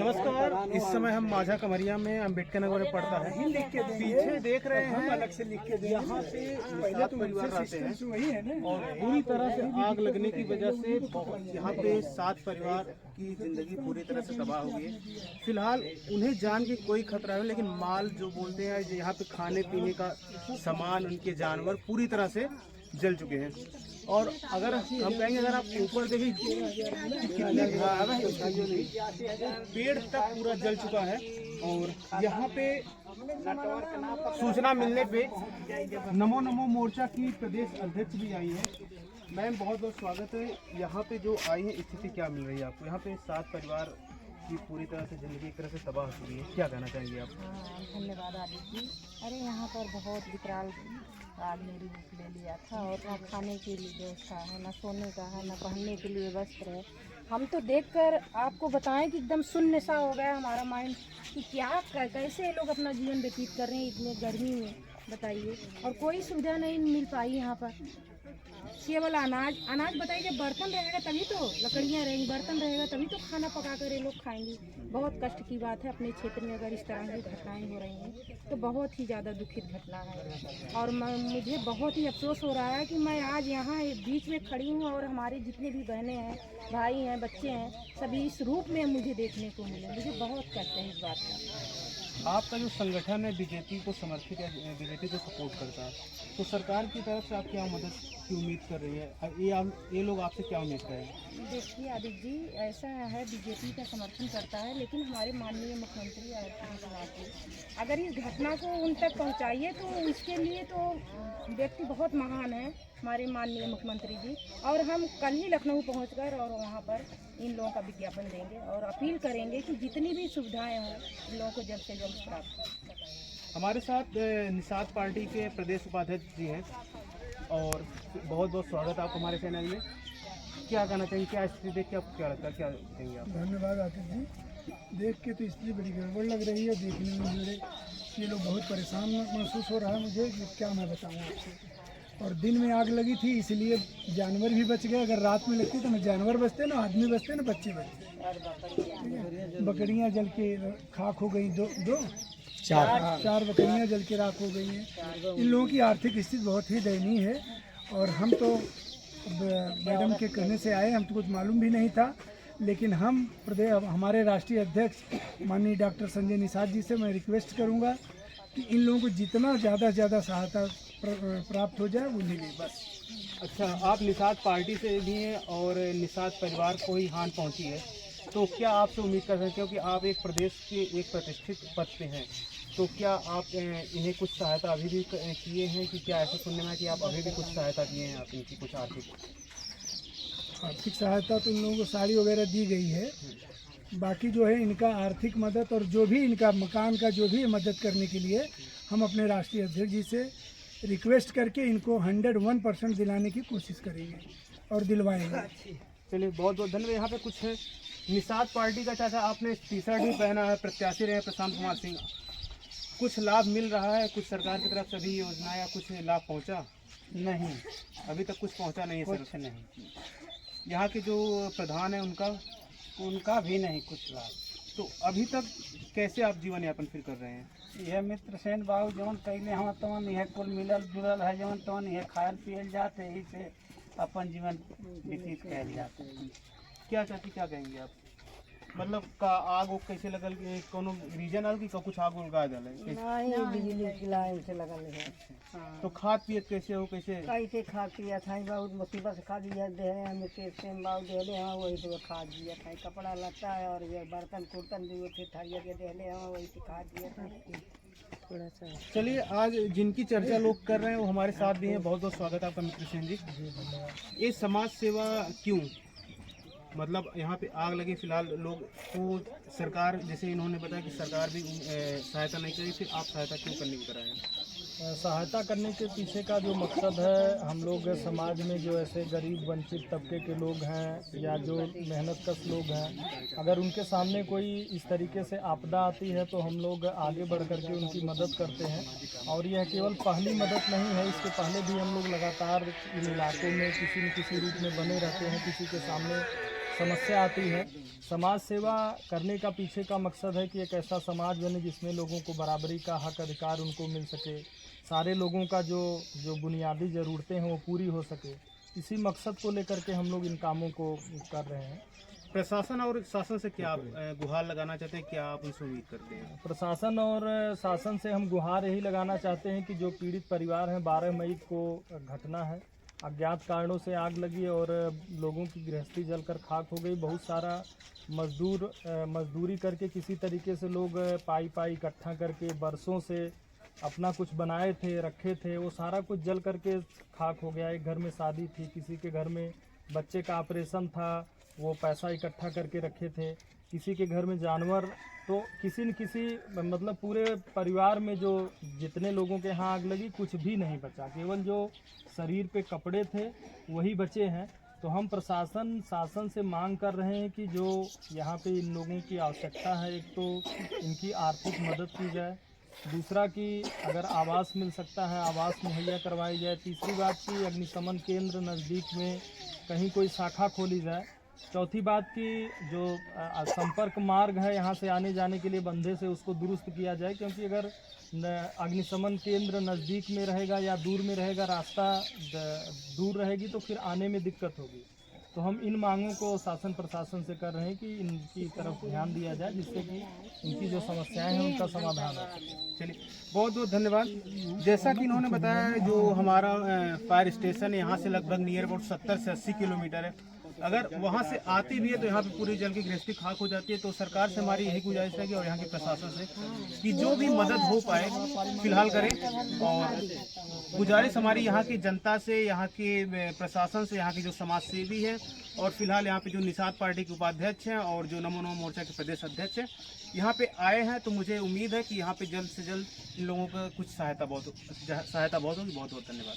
नमस्कार। इस समय हम माझा कमरिया में अम्बेडकर नगर में पड़ता है। पीछे देख रहे हैं अलग से लिख के यहाँ पे पहले तो परिवार रहते हैं और पूरी तरह से आग लगने की वजह से यहाँ पे 7 परिवार की जिंदगी पूरी तरह से तबाह हो गई है। फिलहाल उन्हें जान के कोई खतरा नहीं, लेकिन माल जो बोलते हैं यहाँ पे खाने पीने का सामान, उनके जानवर पूरी तरह से जल चुके हैं। और अगर हम कहेंगे, अगर आप ऊपर देखिए कितने पेड़ तक पूरा जल चुका है। और यहाँ पे सूचना मिलने पे नमो नमो मोर्चा की प्रदेश अध्यक्ष भी आई है। मैम, बहुत बहुत स्वागत है। यहाँ पे जो आई है, स्थिति क्या मिल रही है आपको? यहाँ पे 7 परिवार की पूरी तरह से जिंदगी एक तरह से तबाह हो चुकी है, क्या कहना चाहेंगे आप? धन्यवाद आदित्य जी। अरे यहाँ पर बहुत विकराल आग ने रूप ले लिया था और ना खाने के लिए व्यवस्था है, ना सोने का है, ना पहनने के लिए वस्त्र है। हम तो देखकर आपको बताएं कि एकदम शून्य सा हो गया हमारा माइंड कि क्या कैसे ये लोग अपना जीवन व्यतीत कर रहे हैं इतने गर्मी में, बताइए। और कोई सुविधा नहीं मिल पाई यहाँ पर, केवल अनाज बताइए। जब बर्तन रहेगा तभी तो, लकड़ियाँ रहेंगी, बर्तन रहेगा तभी तो खाना पका कर ये लोग खाएंगे। बहुत कष्ट की बात है। अपने क्षेत्र में अगर इस तरह की घटनाएं हो रही हैं तो बहुत ही ज़्यादा दुखित घटना है। और मुझे बहुत ही अफसोस हो रहा है कि मैं आज यहाँ बीच में खड़ी हूँ और हमारे जितने भी बहनें हैं, भाई हैं, बच्चे हैं, सभी इस रूप में मुझे देखने को मिले। मुझे बहुत कष्ट है इस बात का। आपका जो संगठन है बीजेपी को समर्थित है, बीजेपी को सपोर्ट करता है, तो सरकार की तरफ से आप क्या मदद की उम्मीद कर रही है? ये लोग आपसे क्या उम्मीद करें? देखिए आदित्य जी, ऐसा है, बीजेपी का समर्थन करता है, लेकिन हमारे माननीय मुख्यमंत्री अगर इस घटना को उन तक पहुंचाइए तो इसके लिए तो व्यक्ति बहुत महान है, हमारे माननीय मुख्यमंत्री जी। और हम कल ही लखनऊ पहुंचकर और वहां पर इन लोगों का विज्ञापन देंगे और अपील करेंगे कि जितनी भी सुविधाएं हों इन लोगों को जल्द से जल्द प्राप्त हो। हमारे साथ निषाद पार्टी के प्रदेश उपाध्यक्ष जी हैं और बहुत बहुत स्वागत है आपको हमारे चैनल में। क्या कहना चाहिए, क्या स्थिति देख के आपको क्या लगता है, क्या कहेंगे आप? धन्यवाद आतिश जी। देख के तो स्थिति बड़ी गड़बड़ लग रही है। देखने में मेरे ये लोग बहुत परेशान महसूस हो रहा है मुझे कि क्या मैं बताऊँ आपसे। और दिन में आग लगी थी इसलिए जानवर भी बच गए। अगर रात में लगती तो मैं जानवर बचते, ना आदमी बचते, ना बच्चे बचते। बकरियाँ जल के खाक हो गई, चार बकरियाँ जल के राख हो गई हैं। इन लोगों की आर्थिक स्थिति बहुत ही दयनीय है। और हम तो मैडम के कहने से आए, हम तो कुछ मालूम भी नहीं था, लेकिन हम हमारे राष्ट्रीय अध्यक्ष माननीय डॉक्टर संजय निषाद जी से मैं रिक्वेस्ट करूंगा कि इन लोगों को जितना ज़्यादा सहायता प्राप्त हो जाए वो मिले बस। अच्छा, आप निषाद पार्टी से भी हैं और निषाद परिवार को ही हानि पहुंची है, तो क्या आपसे उम्मीद कर सकते हो कि आप एक प्रदेश के एक प्रतिष्ठित पद पे हैं, तो क्या आप इन्हें कुछ सहायता अभी भी किए हैं? कि क्या ऐसा सुनने में कि आप अभी भी कुछ सहायता किए हैं, आप इनकी कुछ आर्थिक सहायता तो इन लोगों को साड़ी वगैरह दी गई है। बाकी जो है इनका आर्थिक मदद और जो भी इनका मकान का जो भी मदद करने के लिए हम अपने राष्ट्रीय अध्यक्ष जी से रिक्वेस्ट करके इनको 101% दिलाने की कोशिश करेंगे और दिलवाएंगे। चलिए, बहुत बहुत धन्यवाद। यहाँ पे कुछ है निषाद पार्टी का। चाचा, आपने टी शर्ट भी पहना है, प्रत्याशी रहे प्रशांत कुमार सिंह, कुछ लाभ मिल रहा है? कुछ सरकार की तरफ से भी योजना या कुछ लाभ पहुँचा? नहीं, अभी तक कुछ पहुँचा नहीं है सर? कुछ नहीं। यहाँ के जो प्रधान है उनका भी नहीं कुछ लाभ। तो अभी तक कैसे आप जीवन यापन फिर कर रहे हैं? यह मित्र सेन बाबू जवन कैले हम तवन यह कुल मिलल जुलल है, जवन तवन यह खायल पियल जाते, यही से अपन जीवन व्यतीत कैल जाते। क्या चाहती, क्या कहेंगे आप? मतलब का आग वो कैसे लगल, कोनो रीजन आल की कुछ आग उगा दल है? नहीं, बिजली की लाइन से लगल है। तो खाद पियत कैसे हो, कैसे खा पिया था? बहुत मुसीबत से खा दिया दे रहे हैं, सेम बाबू दे रहे हैं, वही तो खा दिया था। कपड़ा लता है और ये बर्तन कुर्तन भी थे थरिया के दे रहे हैं, वही से खा दिया था थोड़ा सा। चलिए, आज जिनकी चर्चा लोग कर रहे हैं वो हमारे साथ भी हैं। बहुत बहुत स्वागत है आपका मित्र सेन जी। ये समाज सेवा क्यों, मतलब यहाँ पे आग लगी, फिलहाल लोग को सरकार, जैसे इन्होंने बताया कि सरकार भी सहायता नहीं करी, फिर आप सहायता क्यों करने की तरह हैं? सहायता करने के पीछे का जो मकसद है, हम लोग समाज में जो ऐसे गरीब वंचित तबके के लोग हैं या जो मेहनत कश लोग हैं, अगर उनके सामने कोई इस तरीके से आपदा आती है तो हम लोग आगे बढ़ करके उनकी मदद करते हैं। और यह केवल पहली मदद नहीं है, इसके पहले भी हम लोग लगातार इन इलाकों में किसी न किसी रूप में बने रहते हैं, किसी के सामने समस्या आती है। समाज सेवा करने का पीछे का मकसद है कि एक ऐसा समाज बने जिसमें लोगों को बराबरी का हक अधिकार उनको मिल सके, सारे लोगों का जो बुनियादी ज़रूरतें हैं वो पूरी हो सके। इसी मकसद को लेकर के हम लोग इन कामों को कर रहे हैं। प्रशासन और शासन से क्या आप गुहार लगाना चाहते हैं, क्या आप उनसे उम्मीद करते हैं? प्रशासन और शासन से हम गुहार यही लगाना चाहते हैं कि जो पीड़ित परिवार हैं, 12 मई को घटना है, अज्ञात कारणों से आग लगी और लोगों की गृहस्थी जलकर खाक हो गई। बहुत सारा मजदूरी करके किसी तरीके से लोग पाई इकट्ठा करके बरसों से अपना कुछ बनाए थे, रखे थे, वो सारा कुछ जल करके खाक हो गया। एक घर में शादी थी, किसी के घर में बच्चे का ऑपरेशन था, वो पैसा इकट्ठा करके रखे थे, किसी के घर में जानवर, तो किसी न किसी मतलब पूरे परिवार में जो जितने लोगों के यहाँ आग लगी कुछ भी नहीं बचा, केवल जो शरीर पे कपड़े थे वही बचे हैं। तो हम प्रशासन शासन से मांग कर रहे हैं कि जो यहाँ पे इन लोगों की आवश्यकता है, एक तो इनकी आर्थिक मदद की जाए, दूसरा कि अगर आवास मिल सकता है आवास मुहैया करवाई जाए, तीसरी बात कि अग्निशमन केंद्र नज़दीक में कहीं कोई शाखा खोली जाए, चौथी बात कि जो संपर्क मार्ग है यहाँ से आने जाने के लिए बंधे से उसको दुरुस्त किया जाए, क्योंकि अगर अग्निशमन केंद्र नज़दीक में रहेगा या दूर में रहेगा, रास्ता दूर रहेगी तो फिर आने में दिक्कत होगी। तो हम इन मांगों को शासन प्रशासन से कर रहे हैं कि इनकी तरफ ध्यान दिया जाए, जिससे कि इनकी जो समस्याएं हैं उनका समाधान हो। चलिए, बहुत बहुत धन्यवाद। जैसा कि इन्होंने बताया, जो हमारा फायर स्टेशन यहाँ से लगभग नियर अबाउट 70 से 80 किलोमीटर है। अगर वहाँ से आती भी है तो यहाँ पे पूरी जल की गृहस्थी खाक हो जाती है। तो सरकार से हमारी यही गुजारिश है कि और यहाँ के प्रशासन से कि जो भी मदद हो पाए फिलहाल करें। और गुजारिश हमारी यहाँ की जनता से, यहाँ के प्रशासन से, यहाँ के जो समाज सेवी हैं और फिलहाल यहाँ पे जो निषाद पार्टी के उपाध्यक्ष हैं और जो नमो नमो मोर्चा के प्रदेश अध्यक्ष हैं यहाँ पे आए हैं, तो मुझे उम्मीद है कि यहाँ पे जल्द से जल्द इन लोगों का कुछ सहायता बहुत होगी। बहुत बहुत धन्यवाद।